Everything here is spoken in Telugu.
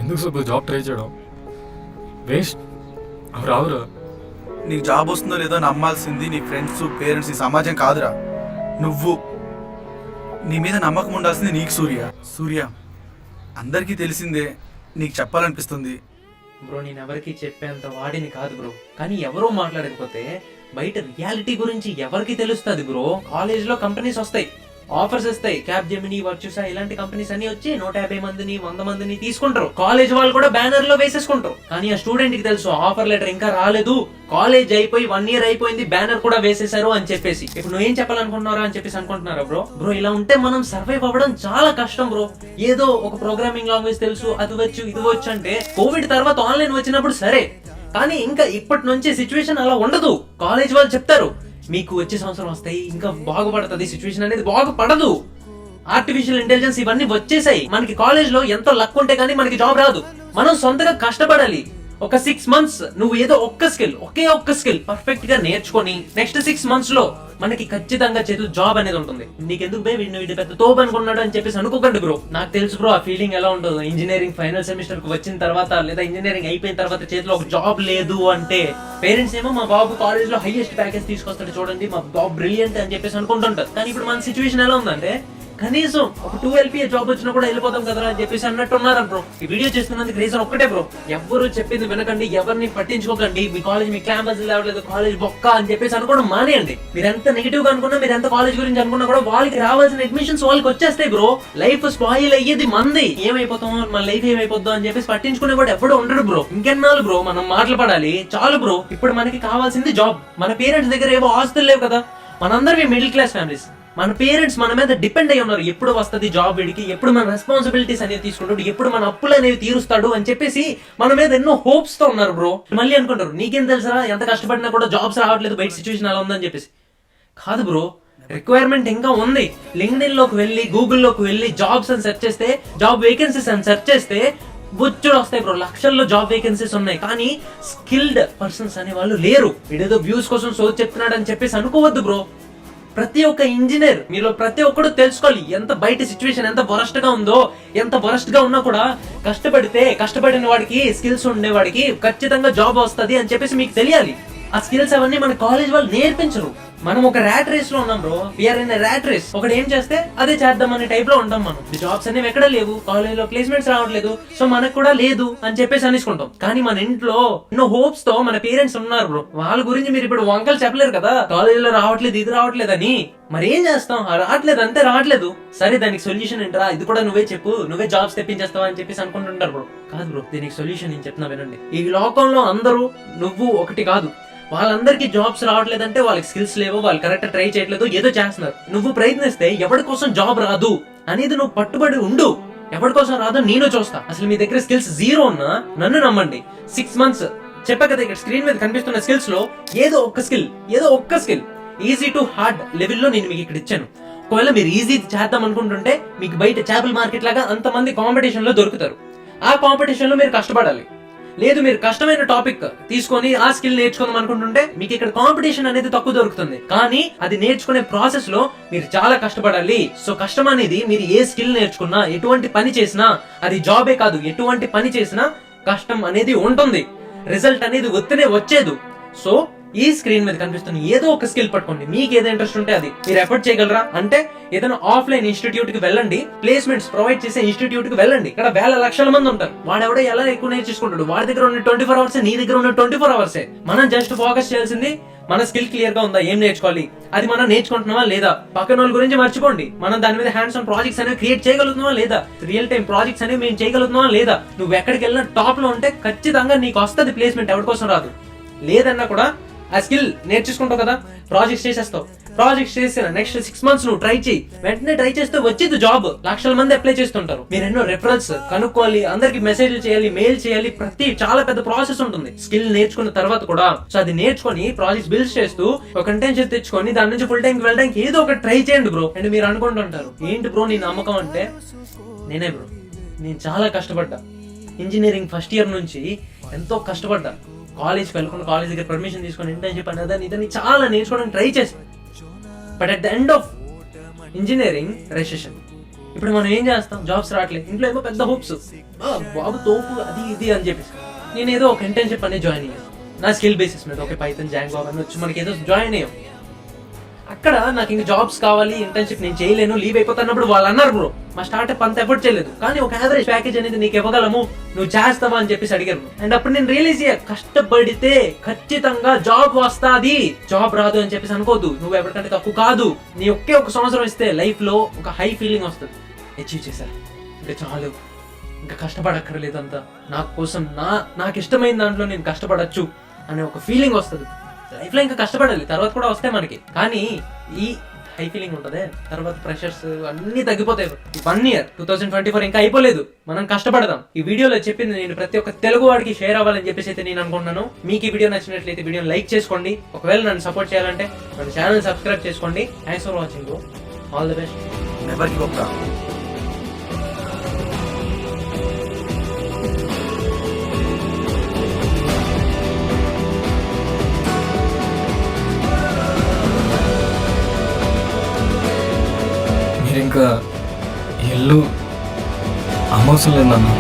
ఎందుకు సుబ్బు జాబ్ ట్రై చేయడం వేస్ట్. అవి రావురా. నీకు జాబ్ వస్తుందో లేదో నమ్మాల్సింది నీ ఫ్రెండ్స్, పేరెంట్స్, ఈ సమాజం కాదురా. నువ్వు నీ మీద నమ్మకం ఉండాల్సింది నీకు. సూర్య అందరికీ తెలిసిందే, నీకు చెప్పాలనిపిస్తుంది. బ్రో నేను ఎవరికి చెప్పేంత వాడిని కాదు బ్రో, కానీ ఎవరో మాట్లాడకపోతే బయట రియాలిటీ గురించి ఎవరికి తెలుస్తుంది బ్రో. కాలేజ్ లో కంపెనీస్ వస్తాయి, ఆఫర్స్ వస్తాయి, క్యాబ్ జెమినీ, వర్చుసా ఇలాంటి కంపెనీస్ అన్ని వచ్చి 150 మందిని 100 మందిని తీసుకుంటారు. కాలేజ్ వాళ్ళు కూడా బ్యానర్ లో వేసేసుకుంటారు. కానీ ఆ స్టూడెంట్ కి తెలుసు ఆఫర్ లెటర్ ఇంకా రాలేదు, కాలేజ్ అయిపోయి 1 year అయిపోయింది, బ్యానర్ కూడా వేసేసారు అని చెప్పేసి. ఇప్పుడు నువ్వేం చెప్పాలనుకుంటున్నారా అని చెప్పేసి అనుకుంటున్నారా బ్రో? ఇలా ఉంటే మనం సర్వైవ్ అవ్వడం చాలా కష్టం బ్రో. ఏదో ఒక ప్రోగ్రామింగ్ లాంగ్వేజ్ తెలుసు, అది వచ్చు ఇది వచ్చు అంటే కోవిడ్ తర్వాత ఆన్లైన్ వచ్చినప్పుడు సరే, కానీ ఇంకా ఇప్పటి నుంచి సిచ్యువేషన్ అలా ఉండదు. కాలేజ్ వాళ్ళు చెప్తారు మీకు వచ్చే సంవత్సరం వస్తాయి, ఇంకా బాగుపడుతుంది, సిచ్యువేషన్ అనేది బాగుపడదు. ఆర్టిఫిషియల్ ఇంటెలిజెన్స్ ఇవన్నీ వచ్చేసాయి. మనకి కాలేజ్ లో ఎంతో లక్ ఉంటే కానీ మనకి జాబ్ రాదు. మనం సొంతగా కష్టపడాలి. ఒక 6 months నువ్వు ఏదో ఒకే ఒక్క స్కిల్ పర్ఫెక్ట్ గా నేర్చుకొని నెక్స్ట్ 6 months లో మనకి ఖచ్చితంగా చేతులు జాబ్ అనేది ఉంటుంది. నీకెందుకు బే వీడు పెద్ద తోపు అనుకున్నాడు అని చెప్పేసి అనుకోకండి బ్రో. నాకు తెలుసు బ్రో ఆ ఫీలింగ్ ఎలా ఉంటుందో. ఇంజనీరింగ్ ఫైనల్ సెమిస్టర్ కు వచ్చిన తర్వాత లేదా ఇంజనీరింగ్ అయిపోయిన తర్వాత చేతిలో ఒక జాబ్ లేదు అంటే పేరెంట్స్ ఏమో మా బాబు కాలేజ్ లో హైయెస్ట్ ప్యాకేజ్ తీసుకొస్తాడు చూడండి, మా బాబు బ్రిలియంట్ అని చెప్పేసి అనుకుంటుంటారు. కానీ ఇప్పుడు మన సిచ్యువేషన్ ఎలా ఉందంటే కనీసం ఒక 2 LPA జాబ్ వచ్చినా కూడా వెళ్ళిపోతాం కదా అని చెప్పేసి అన్నట్టు ఉన్నారు బ్రో. ఈ వీడియో చేస్తున్నందుకు రీజన్ ఒక్కటే బ్రో, ఎవరు చెప్పింది వినకండి, ఎవరిని పట్టించుకోకండి. మీ కాలేజ్ మీ క్యాంపస్ లేవట్లేదు, కాలేజ్ బొక్క అని చెప్పేసి అనుకోవడం మానేయండి. మీరు ఎంత నెగిటివ్ గా అనుకున్నా, మీరు ఎంత కాలేజ్ గురించి అనుకున్నా కూడా వాళ్ళకి రావాల్సిన అడ్మిషన్స్ వాళ్ళకి వచ్చేస్తాయి బ్రో. లైఫ్ స్పాయిల్ అయ్యేది మంది. ఏమైపోతామో మన లైఫ్ ఏమైపోద్దో అని చెప్పేసి పట్టించుకునే కూడా ఎప్పుడు ఉండడు బ్రో. ఇంకెన్నాళ్ళు బ్రో మనం మాటలు పడాలి, చాలు బ్రో. ఇప్పుడు మనకి కావాల్సింది జాబ్. మన పేరెంట్స్ దగ్గర ఏవో ఆస్తులు లేవు కదా, మనందరివి మిడిల్ క్లాస్ ఫ్యామిలీస్. మన పేరెంట్స్ మన మీద డిపెండ్ అయ్యి ఉన్నారు. ఎప్పుడు వస్తుంది జాబ్ వీడికి, ఎప్పుడు మన రెస్పాన్సిబిలిటీస్ అనేవి తీసుకుంటాడు, ఎప్పుడు మన అప్పులు అనేవి తీరుస్తాడు అని చెప్పేసి మన మీద ఎన్నో హోప్స్ తో ఉన్నారు బ్రో. మళ్ళీ అనుకుంటారు నీకేం తెలుసా, ఎంత కష్టపడినా కూడా జాబ్స్ రావట్లేదు, బయట సిచ్యువేషన్ అలా ఉందని చెప్పేసి. కాదు బ్రో, రిక్వైర్మెంట్ ఇంకా ఉంది. లింక్డ్ఇన్ లోకి వెళ్ళి, గూగుల్లోకి వెళ్ళి జాబ్స్ అని సెర్చ్ చేస్తే, జాబ్ వేకెన్సీస్ అని సెర్చ్ చేస్తే బొచ్చుడు వస్తాయి బ్రో. లక్షల్లో జాబ్ వేకెన్సీస్ ఉన్నాయి, కానీ స్కిల్డ్ పర్సన్స్ అనే వాళ్ళు లేరు. వీడేదో వ్యూస్ కోసం సోది చెప్తున్నాడు అని చెప్పేసి అనుకోవద్దు బ్రో. ప్రతి ఒక్క ఇంజనీర్ మీలో ప్రతి ఒక్కడు తెలుసుకోవాలి ఎంత బయట సిచ్యువేషన్ ఎంత వరస్ట్ గా ఉందో. ఎంత వరస్ట్ గా ఉన్నా కూడా కష్టపడిన వాడికి, స్కిల్స్ ఉండేవాడికి ఖచ్చితంగా జాబ్ వస్తుంది అని చెప్పేసి మీకు తెలియాలి. ఆ స్కిల్స్ అవన్నీ మన కాలేజ్ వాళ్ళు నేర్పించరు. మనం ఒక ర్యాట్ రేస్ లో ఉన్నాం bro. We are in rat race. ఒకటి ఏం చేస్తే అదే చేద్దాం అనే టైప్ లో ఉంటాం మనం. జాబ్స్ అనేవి ఎక్కడ లేవు, కాలేజ్ లో ప్లేస్మెంట్స్ రావట్లేదు, సో మనకు కూడా లేదు అని చెప్పేసి అనేసుకుంటాం. కానీ మన ఇంట్లో ఎన్నో హోప్స్ తో మన పేరెంట్స్ ఉన్నారు బ్రో. వాళ్ళ గురించి మీరు ఇప్పుడు వంకలు చెప్పలేరు కదా, కాలేజ్ లో రావట్లేదు, ఇది రావట్లేదు అని. మరి ఏం చేస్తాం, రావట్లేదు అంతే, రావట్లేదు. సరే దానికి సొల్యూషన్ ఏంట్రా, ఇది కూడా నువ్వే చెప్పు, నువ్వే జాబ్స్ తెప్పించేస్తావా అని చెప్పేసి అనుకుంటుంటారు బ్రో. కాదు బ్రో, దీనికి సొల్యూషన్ నేను చెప్తున్నా వినండి. ఈ లోకంలో అందరూ నువ్వు ఒకటి కాదు. వాళ్ళందరికీ జాబ్స్ రావట్లేదంటే వాళ్ళకి స్కిల్స్ లేవు, వాళ్ళు కరెక్ట్ ట్రై చేయట్లేదు, ఏదో చేస్తున్నారు. నువ్వు ప్రయత్నిస్తే ఎవరి కోసం జాబ్ రాదు అనేది నువ్వు పట్టుబడి ఉండు. ఎవరి కోసం రాదో నేను చూస్తా. అసలు మీ దగ్గర స్కిల్స్ 0 ఉన్నా నన్ను నమ్మండి, 6 months చెప్పా కదా, ఇక్కడ స్క్రీన్ మీద కనిపిస్తున్న స్కిల్స్ లో ఏదో ఒక్క స్కిల్ ఈజీ టు హార్డ్ లెవెల్లో నేను మీకు ఇక్కడ ఇచ్చాను. ఒకవేళ మీరు ఈజీ చేద్దాం అనుకుంటుంటే మీకు బయట చేపల మార్కెట్ లాగా అంతమంది కాంపిటీషన్ లో దొరుకుతారు. ఆ కాంపిటీషన్ లో మీరు కష్టపడాలి. లేదు మీరు కష్టమైన టాపిక్ తీసుకొని ఆ స్కిల్ నేర్చుకుందాం అనుకుంటుంటే మీకు ఇక్కడ కాంపిటీషన్ అనేది తక్కువ దొరుకుతుంది. కానీ అది నేర్చుకునే ప్రాసెస్ లో మీరు చాలా కష్టపడాలి. సో కష్టం అనేది మీరు ఏ స్కిల్ నేర్చుకున్నా, ఎటువంటి పని చేసినా, అది జాబే కాదు, ఎటువంటి పని చేసినా కష్టం అనేది ఉంటుంది. రిజల్ట్ అనేది ఒత్తినే వచ్చేది. సో ఈ స్క్రీన్ మీద కనిపిస్తున్న ఏదో ఒక స్కిల్ పట్టుకోండి. మీకు ఏదో ఇంట్రెస్ట్ ఉంటే అది మీరు ఎఫర్ట్ చేయగలరా అంటే ఏదైనా ఆఫ్లైన్ ఇన్స్టిట్యూట్ కి వెళ్ళండి, ప్లేస్మెంట్స్ ప్రొవైడ్ చేసే ఇన్స్టిట్యూట్ కి వెళ్ళండి. ఇక్కడ వేల లక్షల మంది ఉంటారు. వాడెవడో ఎలా ఎక్కువ నేర్చుకుంటాడు, వాడి దగ్గర ఉన్న 24 hours నీ దగ్గర ఉన్న 24 hours. మనం జస్ట్ ఫోకస్ చేయాల్సింది మన స్కిల్ క్లియర్ గా ఉందా, ఏం నేర్చుకోవాలి, అది మనం నేర్చుకుంటున్నావా లేదా. పక్కన వాళ్ళ గురించి మర్చిపోండి, మనం దాని మీద హ్యాండ్స్ ఆన్ ప్రాజెక్ట్స్ అనేవి క్రియేట్ చేయగలుగుతున్నావా లేదా, రియల్ టైం ప్రాజెక్ట్స్ అనేవి మేము చేయగలుగుతున్నావా లేదా. నువ్వు ఎక్కడికి వెళ్ళినా టాప్ లో ఉంటే ఖచ్చితంగా నీకు వస్తుంది ప్లేస్మెంట్, ఎవరి కోసం రాదు. లేదన్నా కూడా ఆ స్కిల్ నేర్చుకుంటావు కదా, ప్రాజెక్ట్స్ చేసేస్తావు. ప్రాజెక్ట్స్ చేసిన నెక్స్ట్ 6 months నువ్వు ట్రై చేయి. వెంటనే ట్రై చేస్తే వచ్చేది జాబ్. లక్షల మంది అప్లై చేస్తుంటారు. మీరు ఎన్నో రెఫరల్స్ కనుక్కోవాలి, అందరికి మెసేజ్లు చేయాలి, మెయిల్ చేయాలి, చాలా పెద్ద ప్రాసెస్ ఉంటుంది స్కిల్ నేర్చుకున్న తర్వాత కూడా. సో అది నేర్చుకొని ప్రాజెక్ట్స్ బిల్డ్ చేస్తూ ఒక ఇంటర్న్షిప్ తెచ్చుకొని దాని నుంచి ఫుల్ టైం కి వెళ్ళడానికి ఏదో ఒక ట్రై చేయండి బ్రో. అండ్ మీరు అనుకుంటుంటారు ఏంటి బ్రో నీ నమ్మకం అంటే, నేనే బ్రో. నేను చాలా కష్టపడ్డా. ఇంజనీరింగ్ ఫస్ట్ ఇయర్ నుంచి ఎంతో కష్టపడ్డా. కాలేజ్కి వెళ్ళకుండా, కాలేజ్ దగ్గర పర్మిషన్ తీసుకొని ఇంటర్న్షిప్ అనేది ఇదని చాలా నేర్చుకోవడానికి ట్రై చేస్తాను. But at the end of engineering recession, ఇప్పుడు మనం ఏం చేస్తాం, జాబ్స్ రావట్లేదు, ఇంట్లో ఏమో పెద్ద హోప్స్, బాబు తోపు అది ఇది అని చెప్పేసి నేను ఏదో ఒక ఇంటర్న్షిప్ అనేది జాయిన్ అయ్యాను నా స్కిల్ బేసిస్ మీద. ఓకే, పైథాన్, జాంగో అవన్నీ వచ్చి మనకి ఏదో జాయిన్ అయ్యాం. అక్కడ నాకు ఇంకా జాబ్స్ కావాలి, ఇంటర్న్షిప్ నేను చేయలేను, లీవ్ అయిపోతున్నప్పుడు వాళ్ళు అన్నారు బ్రో మా స్టార్ట్అప్ అంత ఎఫర్ట్ చేయలేదు, కానీ ఒక యావరేజ్ ప్యాకేజ్ అనేది నీకు ఇవ్వగలము, నువ్వు చేస్తావా అని చెప్పేసి అడిగారు. అండ్ అప్పుడు నేను రియలైజ్ అయ్యా, కష్టపడితే ఖచ్చితంగా జాబ్ వస్తాది, జాబ్ రాదు అని చెప్పేసి అనుకోదు. నువ్వు ఎవరికంటే తక్కువ కాదు, నీ ఒకే ఒక సంవత్సరం ఇస్తే లైఫ్ లో ఒక హై ఫీలింగ్ వస్తుంది, అచీవ్ చేశారు ఇంకా చాలు, ఇంకా కష్టపడక్కర్లేదు, అంతా నా కోసం నాకు ఇష్టమైన దాంట్లో నేను కష్టపడచ్చు అనే ఒక ఫీలింగ్ వస్తుంది. లైఫ్ లో ఇంకా కష్టపడాలి, తర్వాత కూడా వస్తాయి మనకి, కానీ ఈ హై ఫీలింగ్ ఉంటుంది. తర్వాత ప్రెషర్స్ అన్ని తగ్గిపోతాయి. 1 year 2024 ఇంకా అయిపోలేదు, మనం కష్టపడదాం. ఈ వీడియోలో చెప్పింది నేను ప్రతి ఒక్క తెలుగు వాడికి షేర్ అవ్వాలని చెప్పేసి అయితే నేను అనుకుంటున్నాను. మీకు ఈ వీడియో నచ్చినట్లయితే వీడియోని లైక్ చేసుకోండి. ఒకవేళ నన్ను సపోర్ట్ చేయాలంటే మన ఛానల్ సబ్స్క్రైబ్ చేసుకోండి. Thanks for watching, all the best. Never give up. మీరు ఇంకా ఇల్లు అమ్మవసరం లేదన్నా.